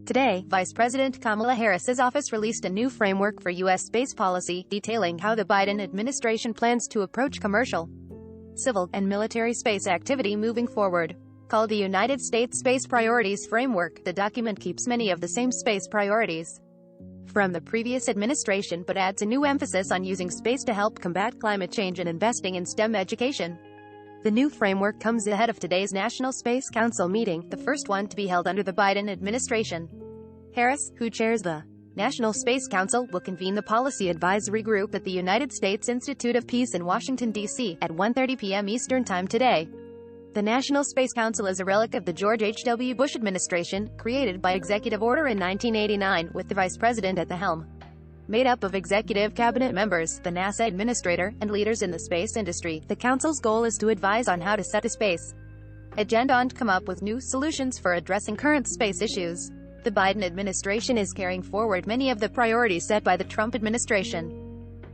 Today, Vice President Kamala Harris's office released a new framework for U.S. space policy, detailing how the Biden administration plans to approach commercial, civil, and military space activity moving forward. Called the United States Space Priorities Framework, the document keeps many of the same space priorities from the previous administration but adds a new emphasis on using space to help combat climate change and investing in STEM education. The new framework comes ahead of today's National Space Council meeting, the first one to be held under the Biden administration. Harris, who chairs the National Space Council, will convene the Policy Advisory Group at the United States Institute of Peace in Washington, D.C., at 1:30 p.m. Eastern Time today. The National Space Council is a relic of the George H.W. Bush administration, created by executive order in 1989, with the vice president at the helm. Made up of executive cabinet members, the NASA administrator, and leaders in the space industry, the council's goal is to advise on how to set a space agenda and come up with new solutions for addressing current space issues. The Biden administration is carrying forward many of the priorities set by the Trump administration.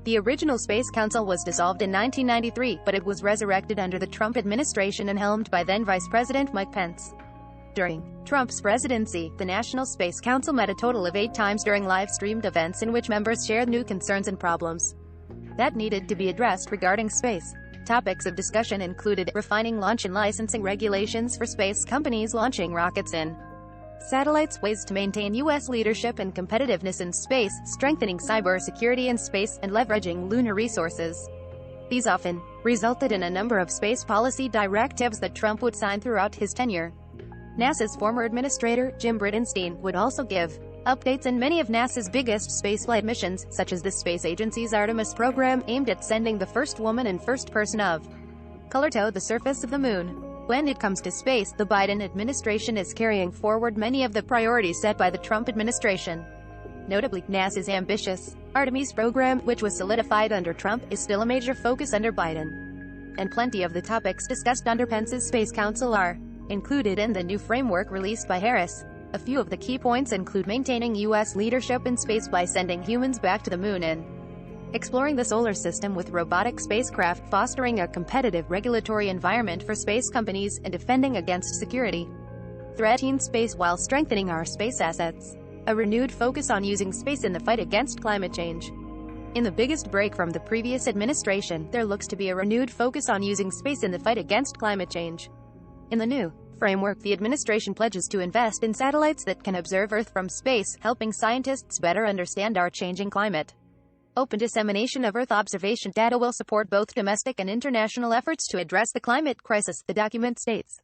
The original Space Council was dissolved in 1993, but it was resurrected under the Trump administration and helmed by then Vice President Mike Pence. During Trump's presidency, the National Space Council met a total of 8 times during live-streamed events in which members shared new concerns and problems that needed to be addressed regarding space. Topics of discussion included refining launch and licensing regulations for space companies launching rockets in satellites, ways to maintain U.S. leadership and competitiveness in space, strengthening cybersecurity in space, and leveraging lunar resources. These often resulted in a number of space policy directives that Trump would sign throughout his tenure. NASA's former administrator, Jim Bridenstine, would also give updates in many of NASA's biggest spaceflight missions, such as the space agency's Artemis program, aimed at sending the first woman and first person of color to the surface of the moon. When it comes to space, the Biden administration is carrying forward many of the priorities set by the Trump administration. Notably, NASA's ambitious Artemis program, which was solidified under Trump, is still a major focus under Biden. And plenty of the topics discussed under Pence's Space Council are included in the new framework released by Harris. A few of the key points include maintaining U.S. leadership in space by sending humans back to the moon and exploring the solar system with robotic spacecraft, fostering a competitive regulatory environment for space companies, and defending against security threat in space while strengthening our space assets. A renewed focus on using space in the fight against climate change. In the biggest break from the previous administration, there looks to be a renewed focus on using space in the fight against climate change. In the new framework, the administration pledges to invest in satellites that can observe Earth from space, helping scientists better understand our changing climate. Open dissemination of Earth observation data will support both domestic and international efforts to address the climate crisis, the document states.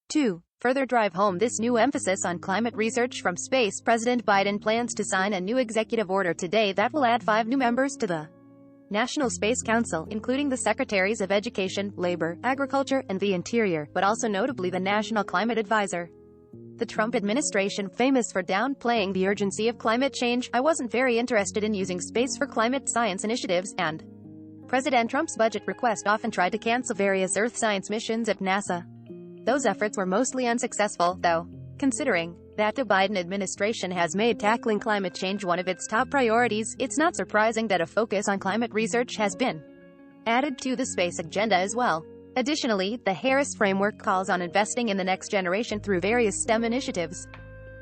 2. Further drive home this new emphasis on climate research from space, President Biden plans to sign a new executive order today that will add 5 new members to the National Space Council, including the Secretaries of Education, Labor, Agriculture, and the Interior, but also notably the National Climate Advisor. The Trump administration, famous for downplaying the urgency of climate change, I wasn't very interested in using space for climate science initiatives, and President Trump's budget request often tried to cancel various Earth science missions at NASA. Those efforts were mostly unsuccessful, though. Considering that the Biden administration has made tackling climate change one of its top priorities, it's not surprising that a focus on climate research has been added to the space agenda as well. Additionally, the Harris framework calls on investing in the next generation through various STEM initiatives.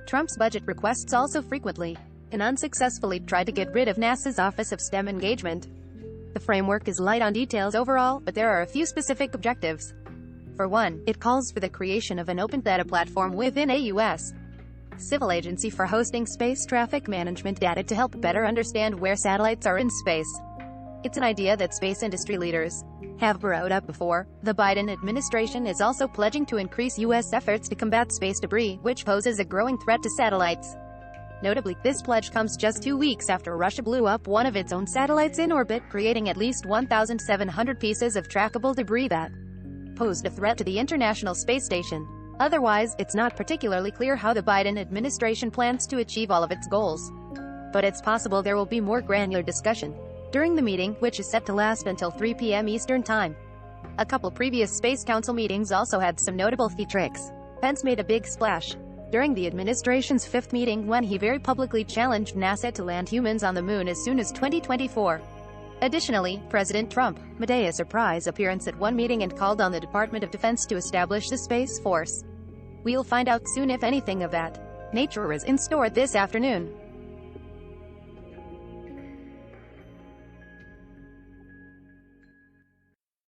Trump's budget requests also frequently and unsuccessfully tried to get rid of NASA's Office of STEM Engagement. The framework is light on details overall, but there are a few specific objectives. For one, it calls for the creation of an open data platform within a U.S. civil agency for hosting space traffic management data to help better understand where satellites are in space. It's an idea that space industry leaders have brought up before. The Biden administration is also pledging to increase U.S. efforts to combat space debris, which poses a growing threat to satellites. Notably, this pledge comes just 2 weeks after Russia blew up one of its own satellites in orbit, creating at least 1,700 pieces of trackable debris that posed a threat to the International Space Station. Otherwise, it's not particularly clear how the Biden administration plans to achieve all of its goals. But it's possible there will be more granular discussion during the meeting, which is set to last until 3 p.m. Eastern Time. A couple previous Space Council meetings also had some notable theatrics. Pence made a big splash during the administration's 5th meeting when he very publicly challenged NASA to land humans on the moon as soon as 2024. Additionally, President Trump made a surprise appearance at one meeting and called on the Department of Defense to establish the Space Force. We'll find out soon if anything of that Nature is in store this afternoon.